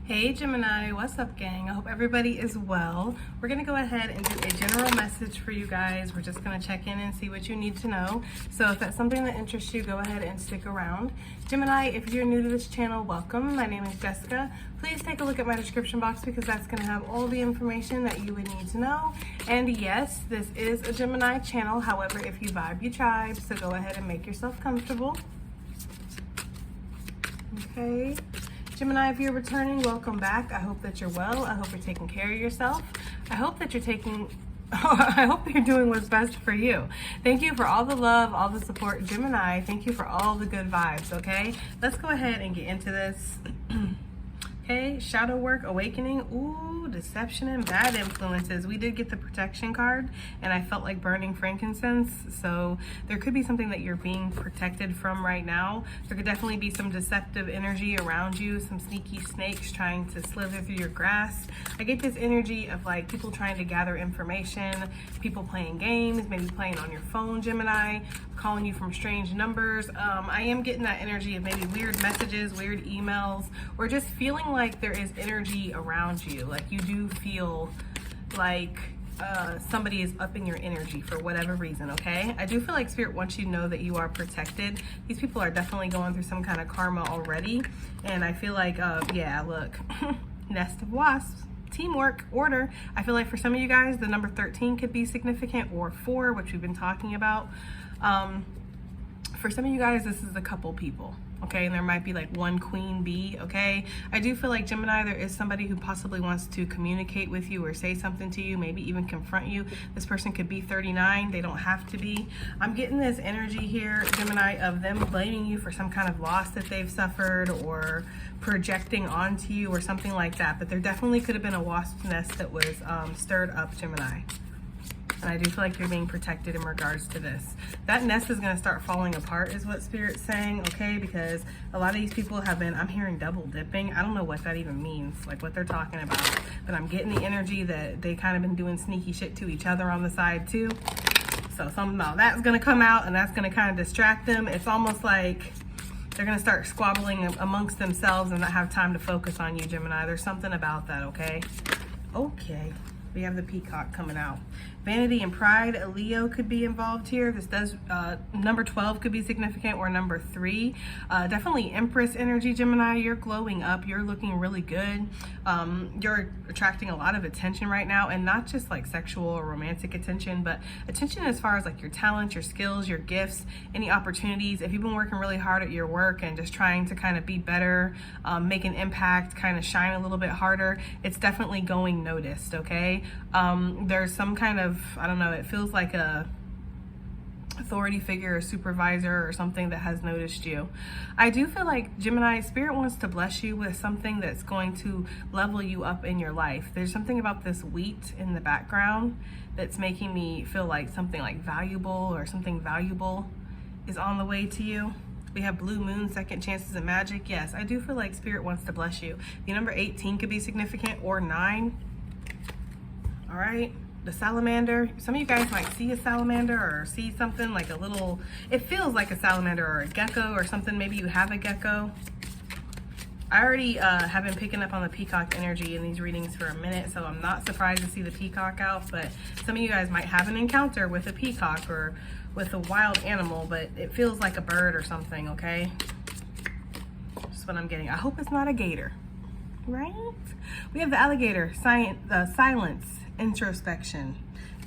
Hey Gemini, what's up gang? I hope everybody is well. We're gonna go ahead and do a general message for you guys. We're just gonna check in and see what you need to know. So if that's something that interests you, go ahead and stick around. Gemini, if you're new to this channel, welcome. My name is Jessica. Please take a look at my description box because that's gonna have all the information that you would need to know. And yes, this is a Gemini channel. However, if you vibe, you tribe. So go ahead and make yourself comfortable. Okay. Gemini, if you're returning, welcome back. I hope that you're well. I hope you're taking care of yourself. I hope that you're I hope you're doing what's best for you. Thank you for all the love, all the support. Gemini, thank you for all the good vibes, okay? Let's go ahead and get into this. Okay, shadow work, awakening. Ooh, deception and bad influences. We did get the protection card and I felt like burning frankincense. So there could be something that you're being protected from right now. There could definitely be some deceptive energy around you, some sneaky snakes trying to slither through your grass. I get this energy of like people trying to gather information, people playing games, maybe playing on your phone, Gemini, calling you from strange numbers. I am getting that energy of maybe weird messages, weird emails, or just feeling like there is energy around you. Like you do feel like somebody is upping your energy for whatever reason, okay? I do feel like Spirit wants you to know that you are protected. These people are definitely going through some kind of karma already. And I feel like, yeah, look, nest of wasps. Teamwork, order. I feel like for some of you guys, the number 13 could be significant, or 4, which we've been talking about. For some of you guys, this is a couple people, okay? And there might be like one queen bee, okay? I do feel like Gemini, there is somebody who possibly wants to communicate with you or say something to you, maybe even confront you. This person could be 39, they don't have to be. I'm getting this energy here, Gemini, of them blaming you for some kind of loss that they've suffered or projecting onto you or something like that. But there definitely could have been a wasp's nest that was stirred up, Gemini. And I do feel like you're being protected in regards to this. That nest is going to start falling apart is what Spirit's saying, okay? Because a lot of these people have been, I'm hearing double dipping. I don't know what that even means, like what they're talking about. But I'm getting the energy that they kind of been doing sneaky shit to each other on the side too. So somehow that's going to come out and that's going to kind of distract them. It's almost like they're going to start squabbling amongst themselves and not have time to focus on you, Gemini. There's something about that, okay? Okay. We have the peacock coming out. Vanity and pride, a Leo could be involved here. This does, number 12 could be significant, or number 3. Definitely Empress energy, Gemini. You're glowing up. You're looking really good. You're attracting a lot of attention right now, and not just like sexual or romantic attention, but attention as far as like your talent, your skills, your gifts, any opportunities. If you've been working really hard at your work and just trying to kind of be better, make an impact, kind of shine a little bit harder, it's definitely going noticed, okay? There's some kind of, I don't know, it feels like a authority figure, a supervisor or something that has noticed you. I do feel like Gemini, Spirit wants to bless you with something that's going to level you up in your life. There's something about this wheat in the background that's making me feel like something like valuable or something valuable is on the way to you. We have blue moon, second chances and magic. Yes, I do feel like Spirit wants to bless you. The number 18 could be significant, or 9. All right, the salamander. Some of you guys might see a salamander or see something like a little, it feels like a salamander or a gecko or something. Maybe you have a gecko. I already have been picking up on the peacock energy in these readings for a minute, so I'm not surprised to see the peacock out, but some of you guys might have an encounter with a peacock or with a wild animal, but it feels like a bird or something, okay? That's what I'm getting. I hope it's not a gator, right? We have the alligator, silence, introspection,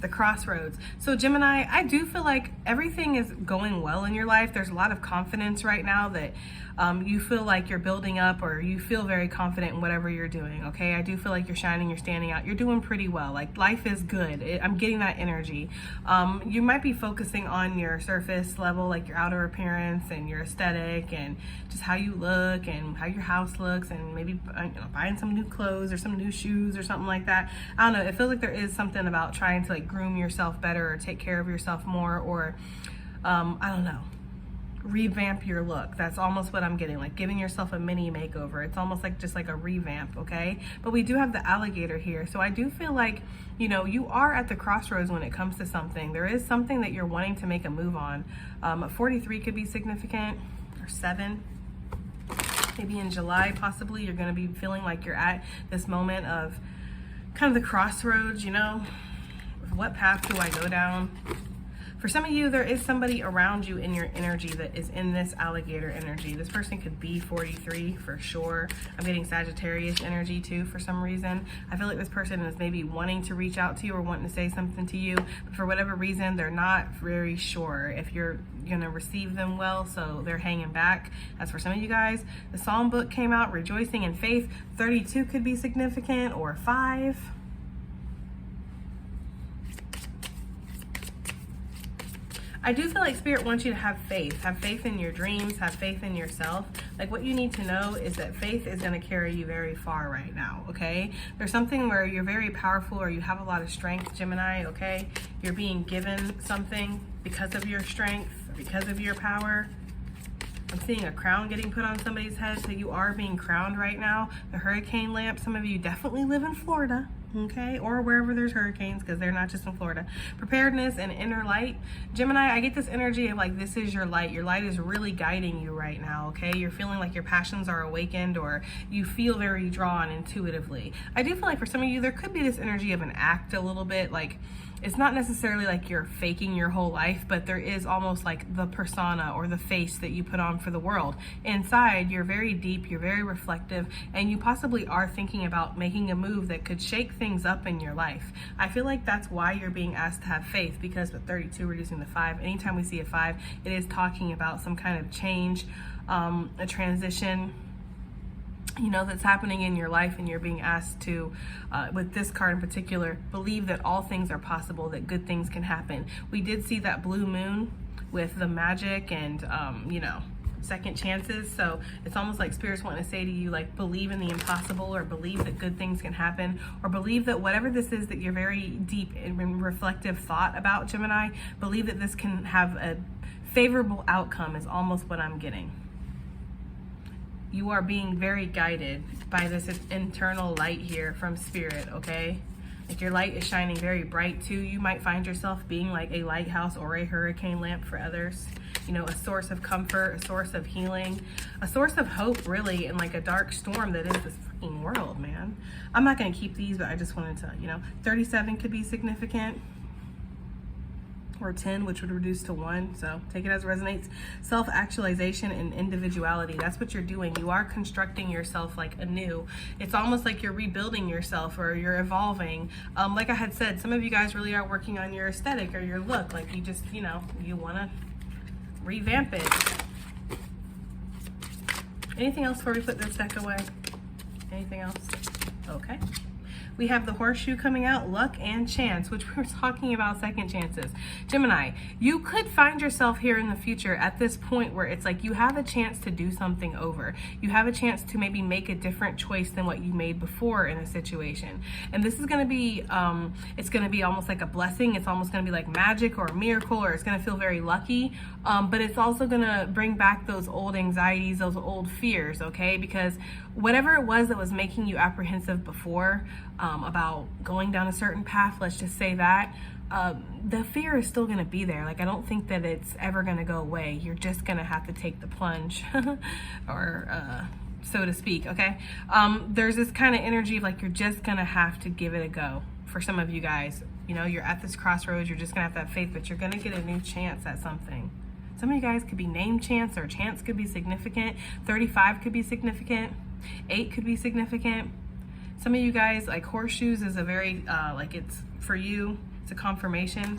the crossroads. So Gemini, I do feel like everything is going well in your life. There's a lot of confidence right now that you feel like you're building up, or you feel very confident in whatever you're doing, okay? I do feel like you're shining, you're standing out, you're doing pretty well. Like life is good. I'm getting that energy. You might be focusing on your surface level, like your outer appearance and your aesthetic and just how you look and how your house looks, and maybe buying some new clothes or some new shoes or something like that. I don't know. It feels like there is something about trying to like groom yourself better or take care of yourself more, or I don't know, revamp your look. That's almost what I'm getting, like giving yourself a mini makeover. It's almost like just like a revamp, okay? But we do have the alligator here. So I do feel like, you know, you are at the crossroads when it comes to something. There is something that you're wanting to make a move on. 43 could be significant, or 7. Maybe in July, possibly, you're going to be feeling like you're at this moment of kind of the crossroads, you know? What path do I go down? For some of you, there is somebody around you in your energy that is in this alligator energy. This person could be 43 for sure. I'm getting Sagittarius energy too for some reason. I feel like this person is maybe wanting to reach out to you or wanting to say something to you, but for whatever reason, they're not very sure if you're gonna receive them well, so they're hanging back. As for some of you guys, the Psalm book came out, Rejoicing in Faith. 32 could be significant, or 5. I do feel like Spirit wants you to have faith. Have faith in your dreams, have faith in yourself. Like, what you need to know is that faith is going to carry you very far right now, okay? There's something where you're very powerful or you have a lot of strength, Gemini, okay? You're being given something because of your strength, because of your power. I'm seeing a crown getting put on somebody's head, so you are being crowned right now. The hurricane lamp, some of you definitely live in Florida, okay, or wherever there's hurricanes, because they're not just in Florida. Preparedness and inner light. Gemini, I get this energy of like, this is your light. Your light is really guiding you right now, okay? You're feeling like your passions are awakened, or you feel very drawn intuitively. I do feel like for some of you, there could be this energy of an act a little bit, like, it's not necessarily like you're faking your whole life, but there is almost like the persona or the face that you put on for the world. Inside, you're very deep, you're very reflective, and you possibly are thinking about making a move that could shake things up in your life. I feel like that's why you're being asked to have faith, because with 32 reducing to 5, anytime we see a 5, it is talking about some kind of change, a transition, you know, that's happening in your life, and you're being asked to, with this card in particular, believe that all things are possible, that good things can happen. We did see that blue moon with the magic and, you know, second chances. So it's almost like Spirit's wanting to say to you, like, believe in the impossible, or believe that good things can happen, or believe that whatever this is that you're very deep and reflective thought about, Gemini, believe that this can have a favorable outcome is almost what I'm getting. You are being very guided by this internal light here from Spirit, okay? Like, your light is shining very bright too. You might find yourself being like a lighthouse or a hurricane lamp for others. You know, a source of comfort, a source of healing, a source of hope, really, in like a dark storm that is this fucking world, man. I'm not gonna keep these, but I just wanted to, you know, 37 could be significant. Or 10, which would reduce to 1, so take it as it resonates. Self-actualization and individuality, that's what you're doing. You are constructing yourself like anew. It's almost like you're rebuilding yourself, or you're evolving. Like I had said, some of you guys really are working on your aesthetic or your look. Like, you just, you know, you want to revamp it. Anything else before we put this deck away? Anything else? Okay. We have the horseshoe coming out, luck and chance, which we're talking about second chances. Gemini, you could find yourself here in the future at this point where it's like you have a chance to do something over. You have a chance to maybe make a different choice than what you made before in a situation. And this is going to be, it's going to be almost like a blessing. It's almost going to be like magic or a miracle, or it's going to feel very lucky. But it's also going to bring back those old anxieties, those old fears, okay? Because whatever it was that was making you apprehensive before, about going down a certain path, let's just say that, the fear is still going to be there. Like, I don't think that it's ever going to go away. You're just going to have to take the plunge, or so to speak, okay? There's this kind of energy of like, you're just going to have to give it a go. For some of you guys, you know, you're at this crossroads, you're just going to have faith, but you're going to get a new chance at something. Some of you guys could be name chance, or chance could be significant. 35 could be significant. 8 could be significant. Some of you guys, like, horseshoes is a very, like, it's for you, it's a confirmation.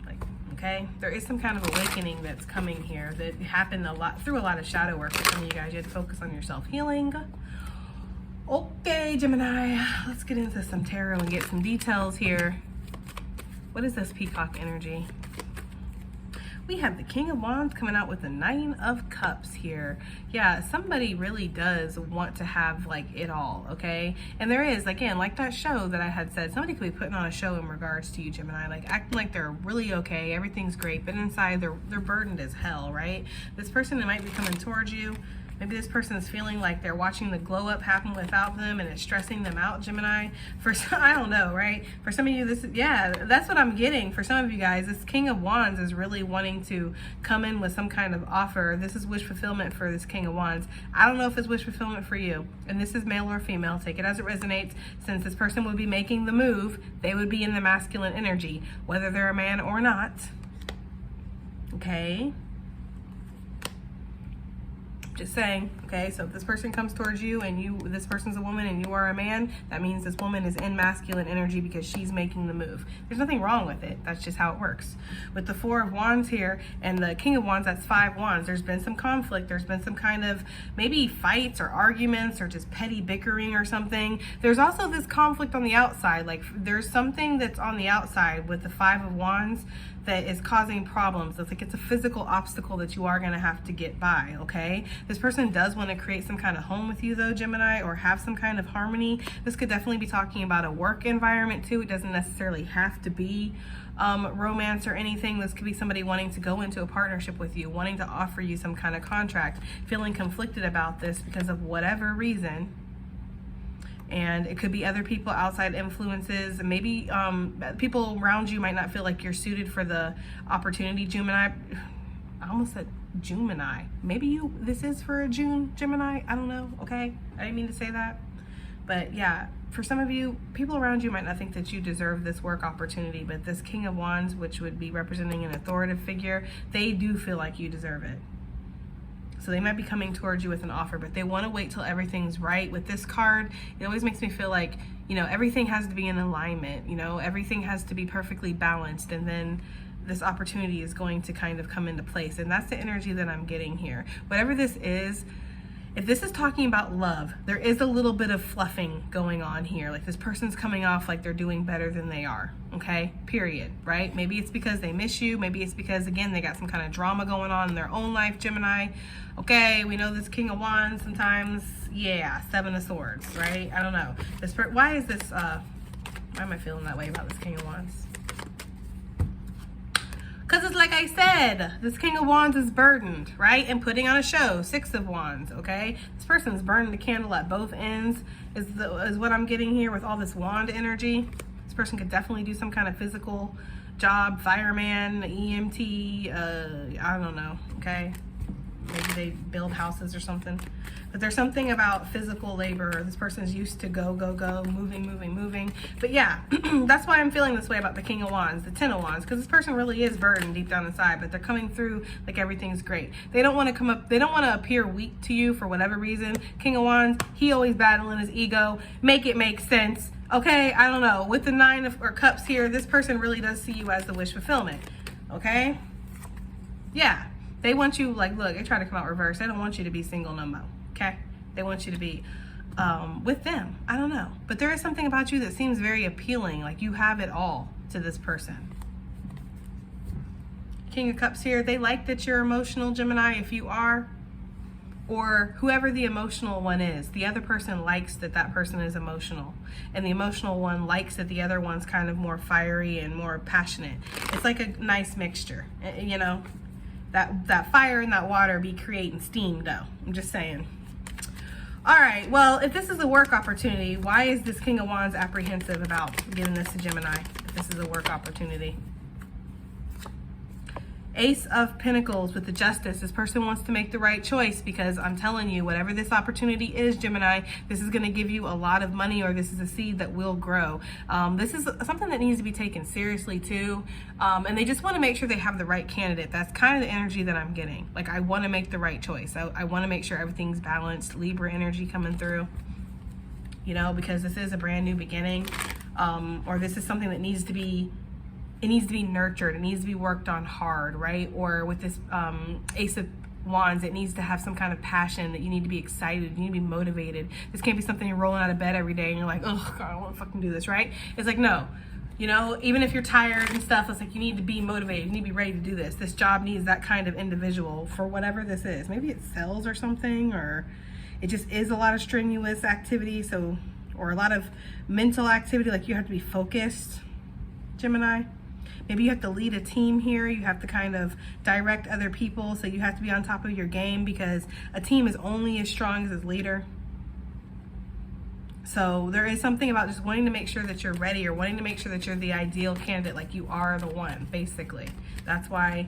Like, okay, there is some kind of awakening that's coming here that happened a lot through a lot of shadow work for some of you guys. You had to focus on your self-healing. Okay, Gemini, let's get into some tarot and get some details here. What is this peacock energy? We have the King of Wands coming out with the 9 of Cups here. Yeah, somebody really does want to have like it all, okay? And there is, again, like that show that I had said, somebody could be putting on a show in regards to you, Gemini, like acting like they're really okay, everything's great, but inside they're burdened as hell, right? This person that might be coming towards you, Maybe this person is feeling like they're watching the glow up happen without them and it's stressing them out, Gemini. For some, I don't know, right? For some of you, this is, yeah, that's what I'm getting. For some of you guys, this King of Wands is really wanting to come in with some kind of offer. This is wish fulfillment for this King of Wands. I don't know if it's wish fulfillment for you. And this is male or female. Take it as it resonates. Since this person would be making the move, they would be in the masculine energy, whether they're a man or not. Okay. Just saying, okay? So if this person comes towards you and this person's a woman and you are a man, that means this woman is in masculine energy because she's making the move. There's nothing wrong with it. That's just how it works. With the Four of Wands here and the King of Wands, that's 5 wands. There's been some conflict. There's been some kind of maybe fights or arguments or just petty bickering or something. There's also this conflict on the outside. Like there's something that's on the outside with the 5 of Wands that is causing problems. It's like it's a physical obstacle that you are going to have to get by, okay? This person does want to create some kind of home with you though, Gemini, or have some kind of harmony. This could definitely be talking about a work environment too. It doesn't necessarily have to be romance or anything. This could be somebody wanting to go into a partnership with you, wanting to offer you some kind of contract, feeling conflicted about this because of whatever reason. And it could be other people, outside influences. Maybe people around you might not feel like you're suited for the opportunity, Gemini. I almost said Gemini. Maybe this is for a June Gemini. I don't know, okay? I didn't mean to say that. But yeah, for some of you, people around you might not think that you deserve this work opportunity, but this King of Wands, which would be representing an authoritative figure, they do feel like you deserve it. So they might be coming towards you with an offer, but they want to wait till everything's right. With this card, it always makes me feel like, you know, everything has to be in alignment, you know, everything has to be perfectly balanced, and then this opportunity is going to kind of come into place. And that's the energy that I'm getting here. Whatever this is, if this is talking about love, there is a little bit of fluffing going on here. Like this person's coming off like they're doing better than they are, okay? Period, right? Maybe it's because they miss you. Maybe it's because, again, they got some kind of drama going on in their own life, Gemini. Okay, we know this King of Wands sometimes, yeah, 7 of Swords, right? I don't know. Why is this, why am I feeling that way about this King of Wands? Because it's like I said, this King of Wands is burdened, right? And putting on a show, 6 of Wands, okay? This person's burning the candle at both ends is what I'm getting here with all this wand energy. This person could definitely do some kind of physical job, fireman, EMT, I don't know, okay? Maybe they build houses or something. But there's something about physical labor. This person's used to go, moving. But yeah, that's why I'm feeling this way about the King of Wands, the 10 of Wands, because this person really is burdened deep down inside, but they're coming through like everything's great. They don't want to come up, they don't want to appear weak to you for whatever reason. King of Wands, he always battling his ego. Make it make sense. Okay, I don't know. With the 9 of Cups here, this person really does see you as the wish fulfillment. Okay? Yeah. They want you, like, look, they try to come out reverse. They don't want you to be single no more, okay? They want you to be with them. I don't know. But there is something about you that seems very appealing, like you have it all to this person. King of Cups here, they like that you're emotional, Gemini, if you are. Or whoever the emotional one is. The other person likes that that person is emotional. And the emotional one likes that the other one's kind of more fiery and more passionate. It's like a nice mixture, you know? That fire and that water be creating steam though. I'm just saying. All right, well, if this is a work opportunity, why is this King of Wands apprehensive about giving this to Gemini if this is a work opportunity? Ace of Pentacles with the Justice. This person wants to make the right choice because I'm telling you, whatever this opportunity is, Gemini, this is going to give you a lot of money, or this is a seed that will grow. This is something that needs to be taken seriously too. And they just want to make sure they have the right candidate. That's kind of the energy that I'm getting. Like, I want to make the right choice. I want to make sure everything's balanced. Libra energy coming through, you know, because this is a brand new beginning. Or this is something that needs to be nurtured. It needs to be worked on hard, right? Or with this Ace of Wands, it needs to have some kind of passion, that you need to be excited, you need to be motivated. This can't be something you're rolling out of bed every day and you're like, oh God, I don't want to fucking do this, right? It's like, no, you know, even if you're tired and stuff, it's like you need to be motivated, you need to be ready to do this. This job needs that kind of individual for whatever this is. Maybe it's sales or something, or it just is a lot of strenuous activity, or a lot of mental activity, like you have to be focused, Gemini. Maybe you have to lead a team here. You have to kind of direct other people. So you have to be on top of your game because a team is only as strong as its leader. So there is something about just wanting to make sure that you're ready, or wanting to make sure that you're the ideal candidate, like you are the one, basically. That's why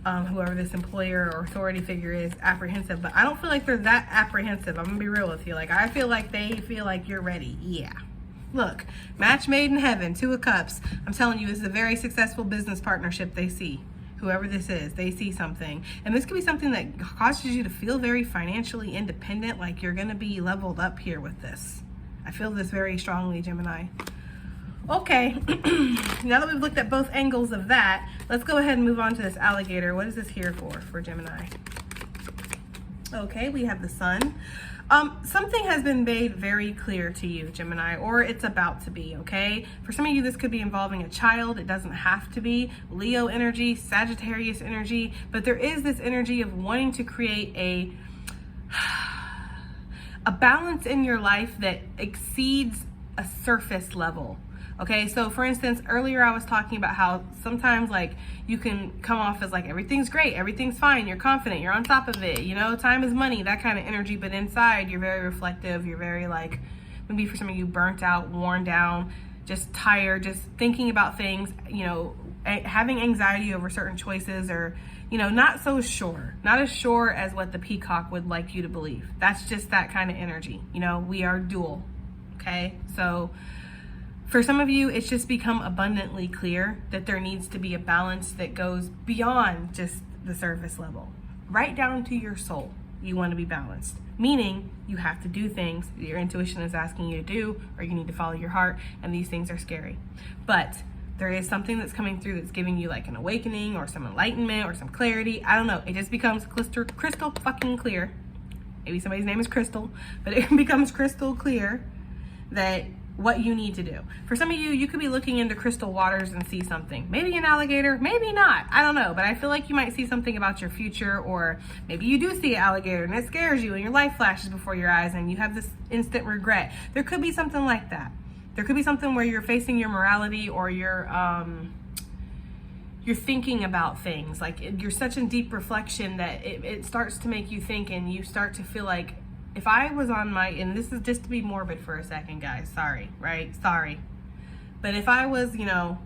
whoever this employer or authority figure is apprehensive. But I don't feel like they're that apprehensive. I'm gonna be real with you. Like, I feel like they feel like you're ready. Yeah. Look, match made in heaven, 2 of Cups. I'm telling you, this is a very successful business partnership they see. Whoever this is, they see something. And this could be something that causes you to feel very financially independent, like you're gonna be leveled up here with this. I feel this very strongly, Gemini. Okay, now that we've looked at both angles of that, let's go ahead and move on to this alligator. What is this here for Gemini? Okay, we have the Sun. Something has been made very clear to you, Gemini, or it's about to be, okay? For some of you, this could be involving a child. It doesn't have to be. Leo energy, Sagittarius energy, but there is this energy of wanting to create a balance in your life that exceeds a surface level. Okay, so for instance, earlier I was talking about how sometimes like you can come off as like everything's great, everything's fine, you're confident, you're on top of it, you know, time is money, that kind of energy, but inside you're very reflective, you're very like, maybe for some of you burnt out, worn down, just tired, just thinking about things, you know, having anxiety over certain choices, or you know, not so sure, not as sure as what the peacock would like you to believe. That's just that kind of energy. You know, we are dual, okay? So for some of you, it's just become abundantly clear that there needs to be a balance that goes beyond just the surface level, right down to your soul. You want to be balanced, meaning you have to do things that your intuition is asking you to do, or you need to follow your heart, and these things are scary. But there is something that's coming through that's giving you like an awakening or some enlightenment or some clarity. I don't know. It just becomes crystal fucking clear. Maybe somebody's name is Crystal, but it becomes crystal clear that what you need to do. For some of you, you could be looking into crystal waters and see something. Maybe an alligator, maybe not. I don't know, but I feel like you might see something about your future, or maybe you do see an alligator and it scares you and your life flashes before your eyes and you have this instant regret. There could be something like that. There could be something where you're facing your morality, or you're thinking about things. Like you're such in deep reflection that it starts to make you think, and you start to feel like, if I was on my, and this is just to be morbid for a second, guys, sorry, right? Sorry. But if I was, you know,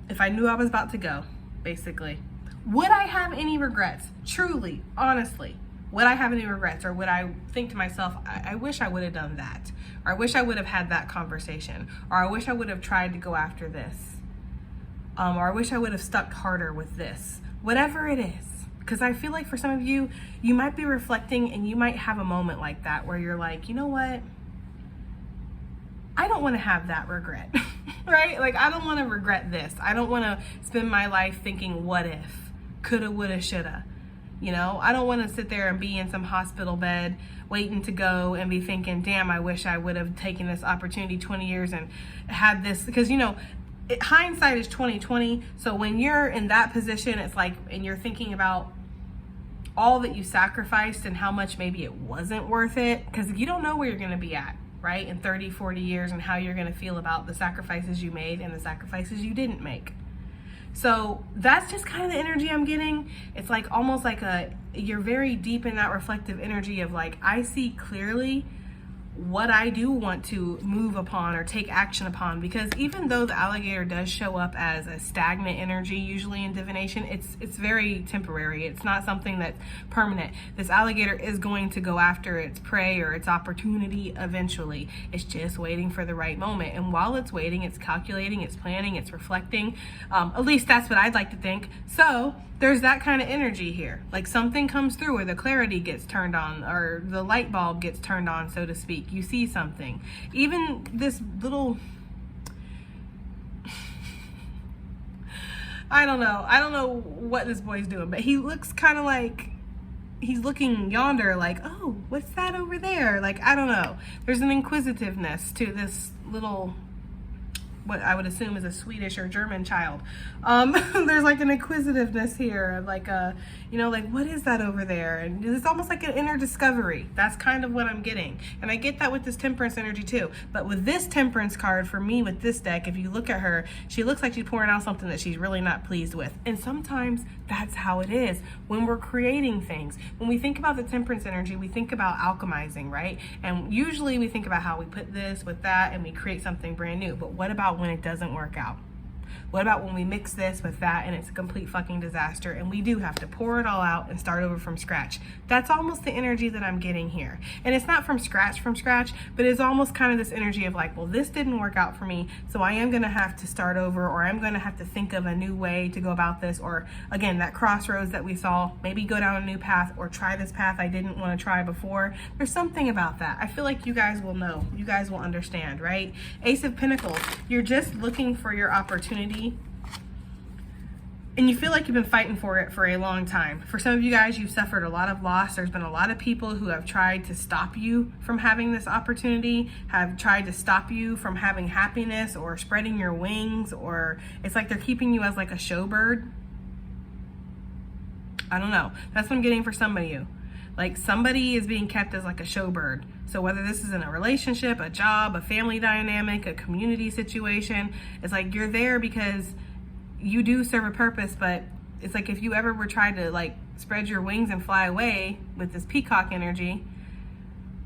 if I knew I was about to go, basically, would I have any regrets? Truly, honestly. Would I have any regrets, or would I think to myself, I wish I would have done that, or I wish I would have had that conversation, or I wish I would have tried to go after this, or I wish I would have stuck harder with this, whatever it is. Because I feel like for some of you, you might be reflecting and you might have a moment like that where you're like, you know what? I don't want to have that regret, right? Like, I don't want to regret this. I don't want to spend my life thinking, what if, coulda, woulda, shoulda. You know, I don't want to sit there and be in some hospital bed waiting to go and be thinking, damn, I wish I would have taken this opportunity 20 years and had this. Because, you know, hindsight is 20/20. So when you're in that position, it's like, and you're thinking about all that you sacrificed and how much maybe it wasn't worth it. Because you don't know where you're going to be at, right? In 30, 40 years, and how you're going to feel about the sacrifices you made and the sacrifices you didn't make. So that's just kind of the energy I'm getting. It's like almost like you're very deep in that reflective energy of like, I see clearly what I do want to move upon or take action upon. Because even though the alligator does show up as a stagnant energy, usually in divination, it's very temporary. It's not something that's permanent. This alligator is going to go after its prey or its opportunity eventually. It's just waiting for the right moment. And while it's waiting, it's calculating, it's planning, it's reflecting. At least that's what I'd like to think. So there's that kind of energy here. Like something comes through where the clarity gets turned on, or the light bulb gets turned on, so to speak. You see something. Even this little, I don't know what this boy's doing, but he looks kind of like he's looking yonder, like, oh, what's that over there? Like, I don't know. There's an inquisitiveness to this little what I would assume is a Swedish or German child. There's like an inquisitiveness here, like a, you know, like, what is that over there? And it's almost like an inner discovery. That's kind of what I'm getting. And I get that with this Temperance energy too. But with this Temperance card, for me with this deck, if you look at her, she looks like she's pouring out something that she's really not pleased with. And sometimes that's how it is when we're creating things. When we think about the Temperance energy, we think about alchemizing, right? And usually we think about how we put this with that and we create something brand new. But what about when it doesn't work out? What about when we mix this with that and it's a complete fucking disaster and we do have to pour it all out and start over from scratch? That's almost the energy that I'm getting here. And it's not from scratch, but it's almost kind of this energy of like, well, this didn't work out for me, so I am going to have to start over, or I'm going to have to think of a new way to go about this. Or again, that crossroads that we saw, maybe go down a new path or try this path I didn't want to try before. There's something about that. I feel like you guys will know. You guys will understand, right? Ace of Pentacles, you're just looking for your opportunity. And you feel like you've been fighting for it for a long time. For some of you guys, you've suffered a lot of loss. There's been a lot of people who have tried to stop you from having this opportunity, have tried to stop you from having happiness or spreading your wings, or it's like they're keeping you as like a showbird. I don't know. That's what I'm getting for some of you. Like somebody is being kept as like a showbird. So whether this is in a relationship, a job, a family dynamic, a community situation, it's like you're there because you do serve a purpose, but it's like if you ever were trying to like spread your wings and fly away with this peacock energy,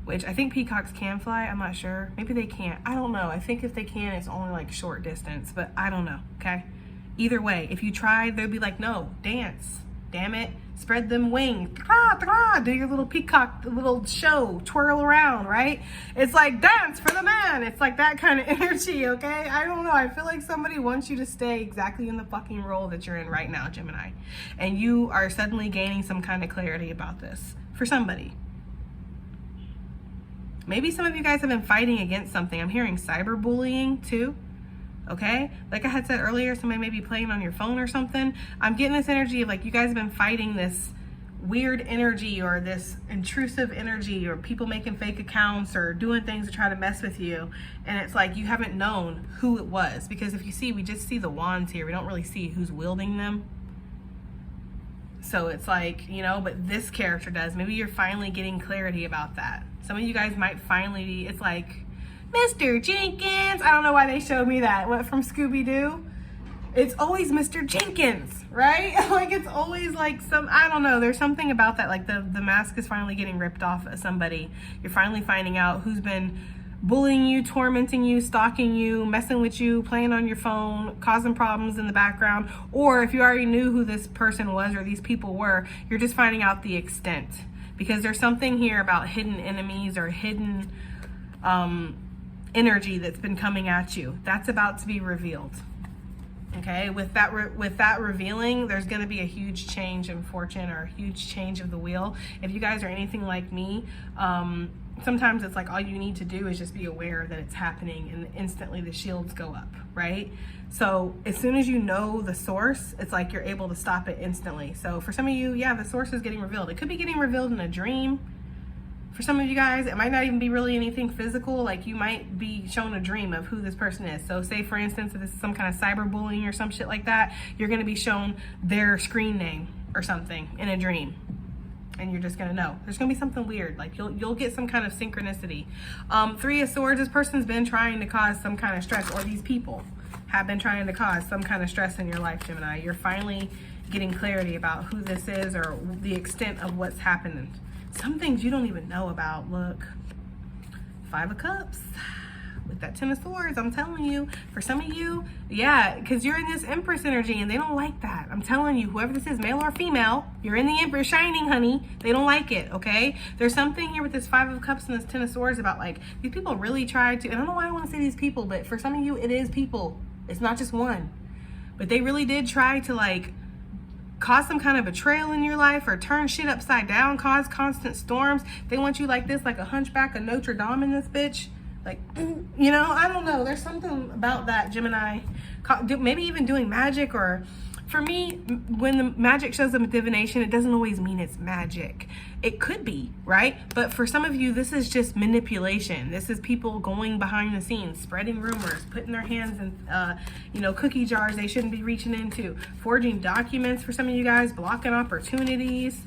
which I think peacocks can fly, I'm not sure. Maybe they can't. I don't know. I think if they can, it's only like short distance, but I don't know, okay? Either way, if you tried, they'd be like, no, dance. Damn it. Spread them wings. Do your little peacock, little show, twirl around, right? It's like dance for the man. It's like that kind of energy, okay? I don't know. I feel like somebody wants you to stay exactly in the fucking role that you're in right now, Gemini. And you are suddenly gaining some kind of clarity about this for somebody. Maybe some of you guys have been fighting against something. I'm hearing cyberbullying too. Okay, like I had said earlier, somebody may be playing on your phone or something. I'm getting this energy of like you guys have been fighting this weird energy or this intrusive energy, or people making fake accounts or doing things to try to mess with you. And it's like you haven't known who it was, because if you see, we just see the wands here. We don't really see who's wielding them. So it's like, you know, but this character does. Maybe you're finally getting clarity about that. Some of you guys might finally be, it's like, Mr. Jenkins. I don't know why they showed me that. What, from Scooby-Doo? It's always Mr. Jenkins, right? Like it's always like some, I don't know. There's something about that. Like the mask is finally getting ripped off of somebody. You're finally finding out who's been bullying you, tormenting you, stalking you, messing with you, playing on your phone, causing problems in the background. Or if you already knew who this person was or these people were, you're just finding out the extent. Because there's something here about hidden enemies or hidden energy that's been coming at you. That's about to be revealed. Okay, with that revealing, there's going to be a huge change in fortune or a huge change of the wheel. If you guys are anything like me, sometimes it's like all you need to do is just be aware that it's happening, and instantly the shields go up, right? So as soon as you know the source, it's like you're able to stop it instantly. So for some of you, yeah, the source is getting revealed. It could be getting revealed in a dream. For some of you guys, it might not even be really anything physical. Like you might be shown a dream of who this person is. So say for instance, if this is some kind of cyberbullying or some shit like that, you're going to be shown their screen name or something in a dream. And you're just going to know. There's going to be something weird. Like you'll get some kind of synchronicity. 3 of Swords, this person's been trying to cause some kind of stress, or these people have been trying to cause some kind of stress in your life, Gemini. You're finally getting clarity about who this is or the extent of what's happening. Some things you don't even know about. Look, 5 of Cups with that 10 of Swords. I'm telling you, for some of you, yeah, because you're in this Empress energy and they don't like that. I'm telling you, whoever this is, male or female, you're in the Empress shining, honey. They don't like it, okay? There's something here with this 5 of Cups and this 10 of Swords about like, these people really tried to, and I don't know why I want to say these people, but for some of you, it is people. It's not just one. But they really did try to like, cause some kind of betrayal in your life or turn shit upside down, cause constant storms. They want you like this, like a hunchback of Notre Dame in this bitch. Like, you know, I don't know. There's something about that, Gemini. Maybe even doing magic or For me, when the magic shows up with divination, it doesn't always mean it's magic. It could be, right? But for some of you, this is just manipulation. This is people going behind the scenes, spreading rumors, putting their hands in, cookie jars they shouldn't be reaching into, forging documents for some of you guys, blocking opportunities.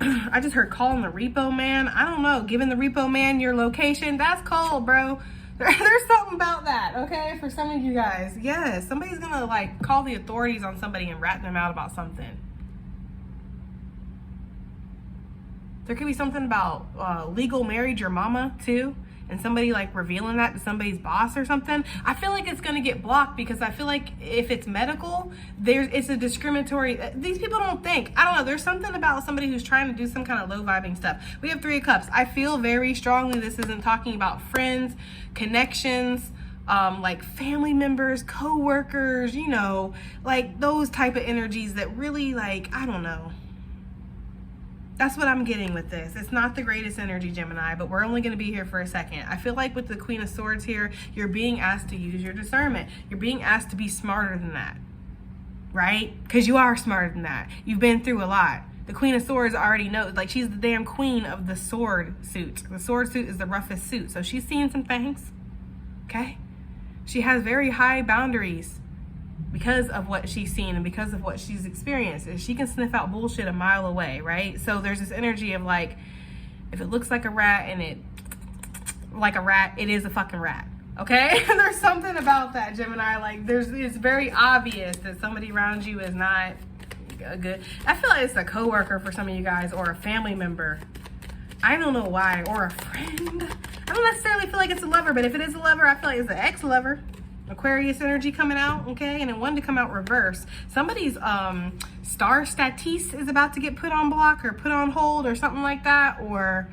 I just heard calling the repo man. I don't know, giving the repo man your location. That's cold, bro. There's something about that, okay? For some of you guys, yes, somebody's gonna like call the authorities on somebody and rat them out about something. There could be something about legal married your mama too, and somebody like revealing that to somebody's boss or something. I feel like it's gonna get blocked because I feel like if it's medical, it's a discriminatory. These people don't think. I don't know. There's something about somebody who's trying to do some kind of low vibing stuff. We have 3 of Cups. I feel very strongly this isn't talking about friends, connections, like family members, co-workers, like those type of energies that really like, I don't know. That's what I'm getting with this. It's not the greatest energy, Gemini, but we're only going to be here for a second. I feel like with the Queen of Swords here, you're being asked to use your discernment. You're being asked to be smarter than that, right? Because you are smarter than that. You've been through a lot. The Queen of Swords already knows, like she's the damn queen of the sword suit. The sword suit is the roughest suit. So she's seen some things, okay? She has very high boundaries because of what she's seen and because of what she's experienced. And she can sniff out bullshit a mile away, right? So there's this energy of like, if it looks like a rat and it is a fucking rat, okay? There's something about that, Gemini. Like it's very obvious that somebody around you is not good. I feel like it's a coworker for some of you guys, or a family member. I don't know why, or a friend. I don't necessarily feel like it's a lover, but if it is a lover, I feel like it's an ex-lover. Aquarius energy coming out, okay? And then one to come out reverse. Somebody's star status is about to get put on block or put on hold or something like that, or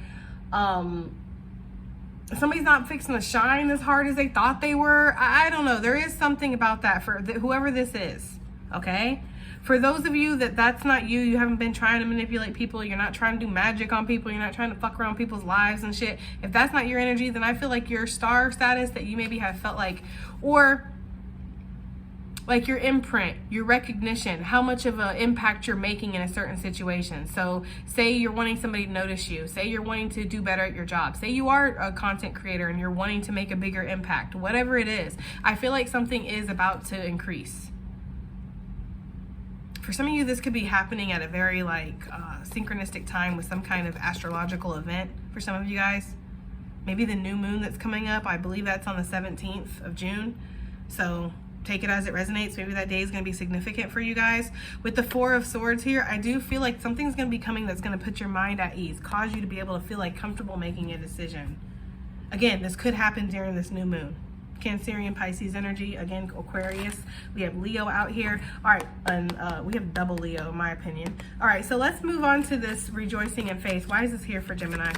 somebody's not fixing to shine as hard as they thought they were. I don't know. There is something about that for whoever this is, okay? For those of you that's not you, you haven't been trying to manipulate people, you're not trying to do magic on people, you're not trying to fuck around people's lives and shit. If that's not your energy, then I feel like your star status that you maybe have felt like, or like your imprint, your recognition, how much of an impact you're making in a certain situation. So say you're wanting somebody to notice you, say you're wanting to do better at your job, say you are a content creator and you're wanting to make a bigger impact, whatever it is, I feel like something is about to increase. For some of you, this could be happening at a very synchronistic time with some kind of astrological event. For some of you guys, maybe the new moon that's coming up, I believe that's on the 17th of June. So take it as it resonates. Maybe that day is going to be significant for you guys. With the 4 of Swords here, I do feel like something's going to be coming that's going to put your mind at ease, cause you to be able to feel like comfortable making a decision. Again, this could happen during this new moon. Cancerian, Pisces energy, again, Aquarius. We have Leo out here. All right, and we have double Leo, in my opinion. All right, so let's move on to this rejoicing in faith. Why is this here for Gemini?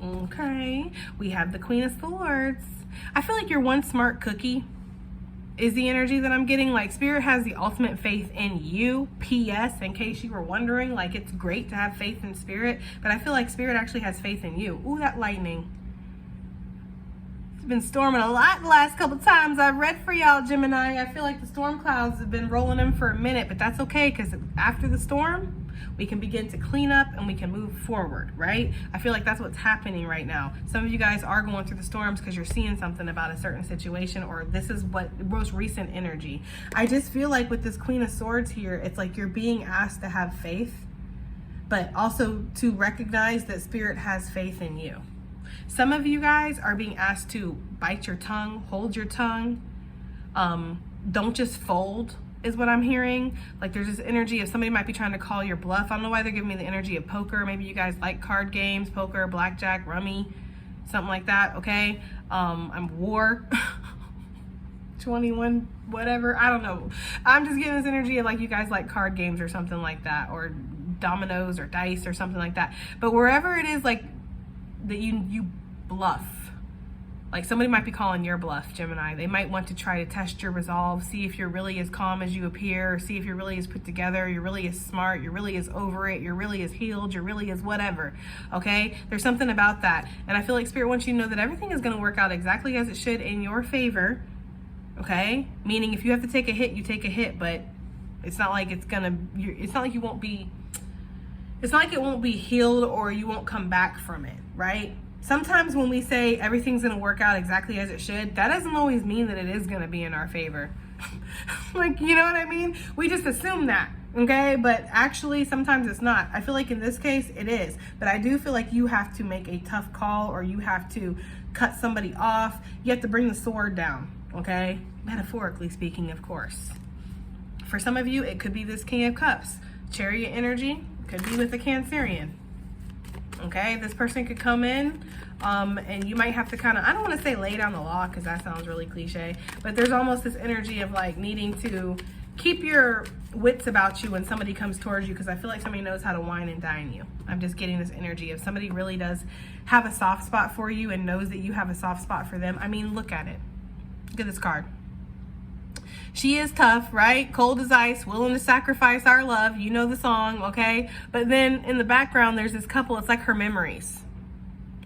Okay, we have the Queen of Swords. I feel like you're one smart cookie is the energy that I'm getting. Like Spirit has the ultimate faith in you. P.S. in case you were wondering, like it's great to have faith in Spirit, but I feel like Spirit actually has faith in you. Ooh, that lightning. It's been storming a lot the last couple times I've read for y'all, Gemini. I feel like the storm clouds have been rolling in for a minute, but that's okay because after the storm, we can begin to clean up and we can move forward, right? I feel like that's what's happening right now. Some of you guys are going through the storms because you're seeing something about a certain situation, or this is what most recent energy. I just feel like with this Queen of Swords here, it's like you're being asked to have faith, but also to recognize that Spirit has faith in you. Some of you guys are being asked to bite your tongue, hold your tongue. Don't just fold is what I'm hearing. Like there's this energy of somebody might be trying to call your bluff. I don't know why they're giving me the energy of poker. Maybe you guys like card games, poker, blackjack, rummy, something like that, okay? I'm war, 21, whatever, I don't know. I'm just getting this energy of like you guys like card games or something like that, or dominoes or dice or something like that. But wherever it is like that you bluff, like somebody might be calling your bluff, Gemini. They might want to try to test your resolve, see if you're really as calm as you appear, see if you're really as put together, you're really as smart, you're really as over it, you're really as healed, you're really as whatever, okay? There's something about that. And I feel like Spirit wants you to know that everything is going to work out exactly as it should in your favor, okay? Meaning if you have to take a hit, you take a hit, but it's not like it's not like it won't be healed or you won't come back from it, right? Sometimes when we say everything's going to work out exactly as it should, that doesn't always mean that it is going to be in our favor. Like, you know what I mean? We just assume that, okay? But actually, sometimes it's not. I feel like in this case, it is. But I do feel like you have to make a tough call, or you have to cut somebody off. You have to bring the sword down, okay? Metaphorically speaking, of course. For some of you, it could be this King of Cups. Chariot energy could be with the Cancerian. Okay, this person could come in and you might have to kind of, I don't want to say lay down the law because that sounds really cliche, but there's almost this energy of like needing to keep your wits about you when somebody comes towards you, because I feel like somebody knows how to wine and dine you. I'm just getting this energy of somebody really does have a soft spot for you and knows that you have a soft spot for them. I mean, look at it. Look at this card. She is tough, right? Cold as ice, willing to sacrifice our love. You know the song, okay? But then in the background, there's this couple. It's like her memories.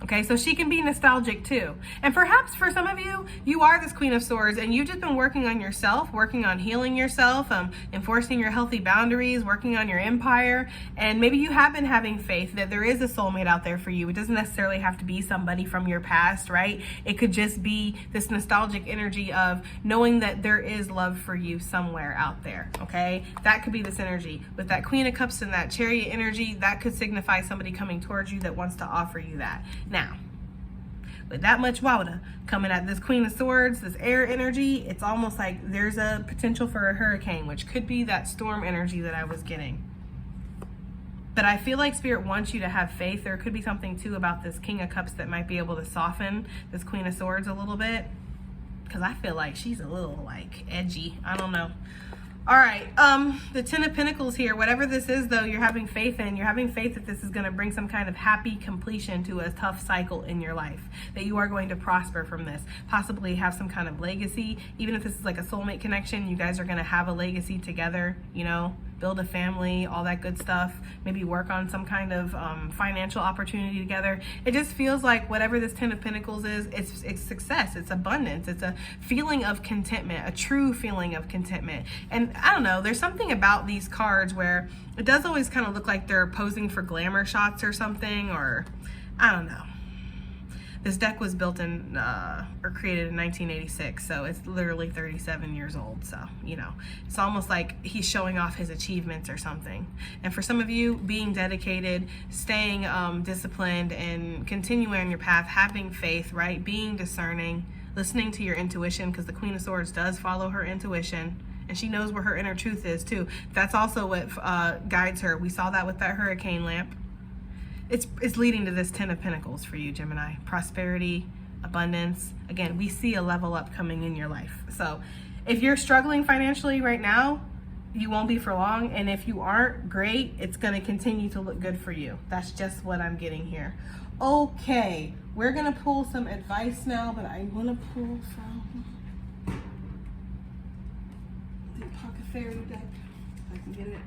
Okay, so she can be nostalgic too. And perhaps for some of you, you are this Queen of Swords and you've just been working on yourself, working on healing yourself, enforcing your healthy boundaries, working on your empire. And maybe you have been having faith that there is a soulmate out there for you. It doesn't necessarily have to be somebody from your past, right? It could just be this nostalgic energy of knowing that there is love for you somewhere out there, okay? That could be this energy. With that Queen of Cups and that Chariot energy, that could signify somebody coming towards you that wants to offer you that. Now, with that much water coming at this Queen of Swords, this air energy, it's almost like there's a potential for a hurricane, which could be that storm energy that I was getting. But I feel like Spirit wants you to have faith. There could be something too about this King of Cups that might be able to soften this Queen of Swords a little bit, because I feel like she's a little like edgy. I don't know. All right, the Ten of Pentacles here, whatever this is though, you're having faith in. You're having faith that this is going to bring some kind of happy completion to a tough cycle in your life, that you are going to prosper from this, possibly have some kind of legacy. Even if this is like a soulmate connection, you guys are going to have a legacy together, you know, build a family, all that good stuff, maybe work on some kind of financial opportunity together. It just feels like whatever this Ten of Pentacles is, it's success, it's abundance, it's a feeling of contentment, a true feeling of contentment. And I don't know, there's something about these cards where it does always kind of look like they're posing for glamour shots or something, or I don't know. This deck was built in, or created in 1986, so it's literally 37 years old. So, you know, it's almost like he's showing off his achievements or something. And for some of you, being dedicated, staying disciplined, and continuing on your path, having faith, right? Being discerning, listening to your intuition, because the Queen of Swords does follow her intuition. And she knows where her inner truth is too. That's also what guides her. We saw that with that hurricane lamp. It's leading to this Ten of Pentacles for you, Gemini. Prosperity, abundance. Again, we see a level up coming in your life. So if you're struggling financially right now, you won't be for long. And if you aren't, great. It's going to continue to look good for you. That's just what I'm getting here. Okay, we're going to pull some advice now, but I want to pull from the Apothecary deck. If I can get it.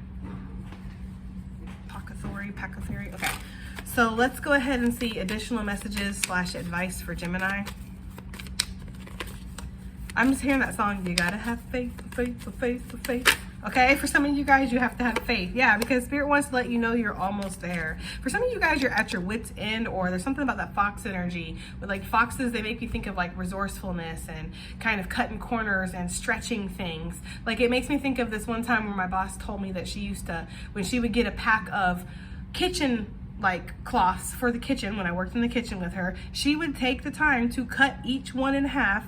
Apothecary. Okay. So let's go ahead and see additional messages / advice for Gemini. I'm just hearing that song, you gotta have faith, faith. Okay, for some of you guys, you have to have faith. Yeah, because Spirit wants to let you know you're almost there. For some of you guys, you're at your wit's end, or there's something about that fox energy. With like foxes, they make you think of like resourcefulness and kind of cutting corners and stretching things. Like it makes me think of this one time where my boss told me that she used to, when she would get a pack of kitchen like cloths for the kitchen, when I worked in the kitchen with her, she would take the time to cut each one in half.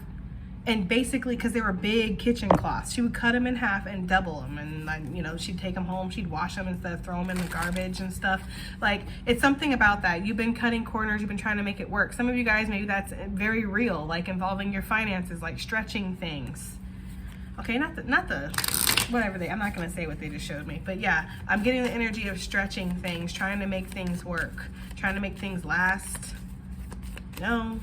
And basically, because they were big kitchen cloths, she would cut them in half and double them. And, you know, she'd take them home. She'd wash them instead of throw them in the garbage and stuff. Like, it's something about that. You've been cutting corners. You've been trying to make it work. Some of you guys, maybe that's very real, like involving your finances, like stretching things. Okay, not the whatever I'm not going to say what they just showed me. But yeah, I'm getting the energy of stretching things, trying to make things work, trying to make things last. No.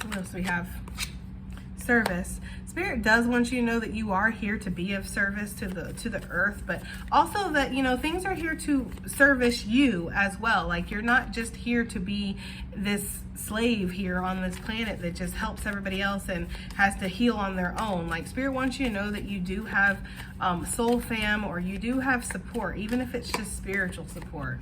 What else do we have? Service. Spirit does want you to know that you are here to be of service to the earth, but also that, you know, things are here to service you as well. Like, you're not just here to be this slave here on this planet that just helps everybody else and has to heal on their own. Like, Spirit wants you to know that you do have soul fam, or you do have support, even if it's just spiritual support.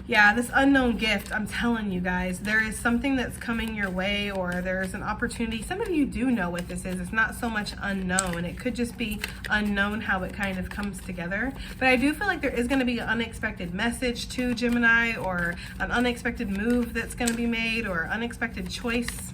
Yeah, this unknown gift, I'm telling you guys, there is something that's coming your way, or there's an opportunity. Some of you do know what this is. It's not so much unknown. It could just be unknown how it kind of comes together. But I do feel like there is going to be an unexpected message to Gemini, or an unexpected move that's going to be made, or unexpected choice.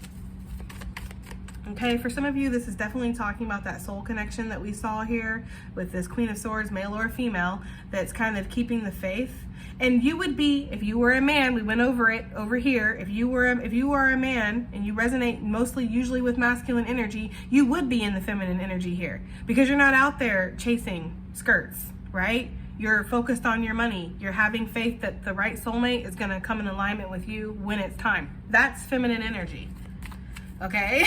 Okay, for some of you, this is definitely talking about that soul connection that we saw here with this Queen of Swords, male or female, that's kind of keeping the faith. And you would be, if you were a man, we went over it over here. If you are a man and you resonate usually with masculine energy, you would be in the feminine energy here, because you're not out there chasing skirts, right? You're focused on your money. You're having faith that the right soulmate is going to come in alignment with you when it's time. That's feminine energy. Okay,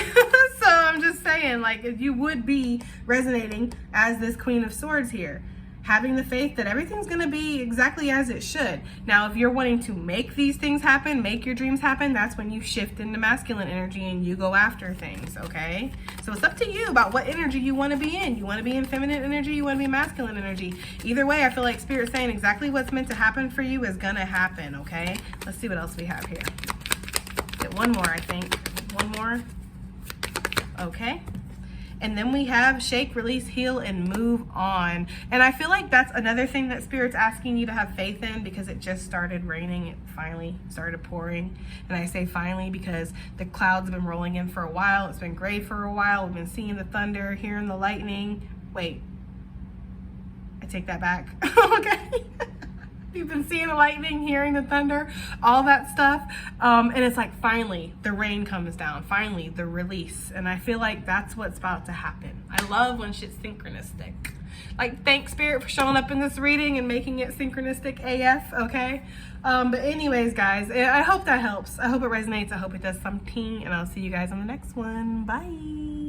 so I'm just saying, like, you would be resonating as this Queen of Swords here, having the faith that everything's going to be exactly as it should. Now, if you're wanting to make these things happen, make your dreams happen, that's when you shift into masculine energy and you go after things, okay? So it's up to you about what energy you want to be in. You want to be in feminine energy, you want to be masculine energy. Either way, I feel like Spirit's saying exactly what's meant to happen for you is going to happen, okay? Let's see what else we have here. Get one more, I think. One more. Okay. And then we have shake, release, heal, and move on. And I feel like that's another thing that Spirit's asking you to have faith in, because it just started raining. It finally started pouring. And I say finally because the clouds have been rolling in for a while. It's been gray for a while. We've been seeing the thunder, hearing the lightning. Wait, I take that back. Okay. You've been seeing the lightning, hearing the thunder, all that stuff. And it's like, finally, the rain comes down. Finally, the release. And I feel like that's what's about to happen. I love when shit's synchronistic. Like, thanks, Spirit, for showing up in this reading and making it synchronistic AF, okay? But anyways, guys, I hope that helps. I hope it resonates. I hope it does something. And I'll see you guys on the next one. Bye.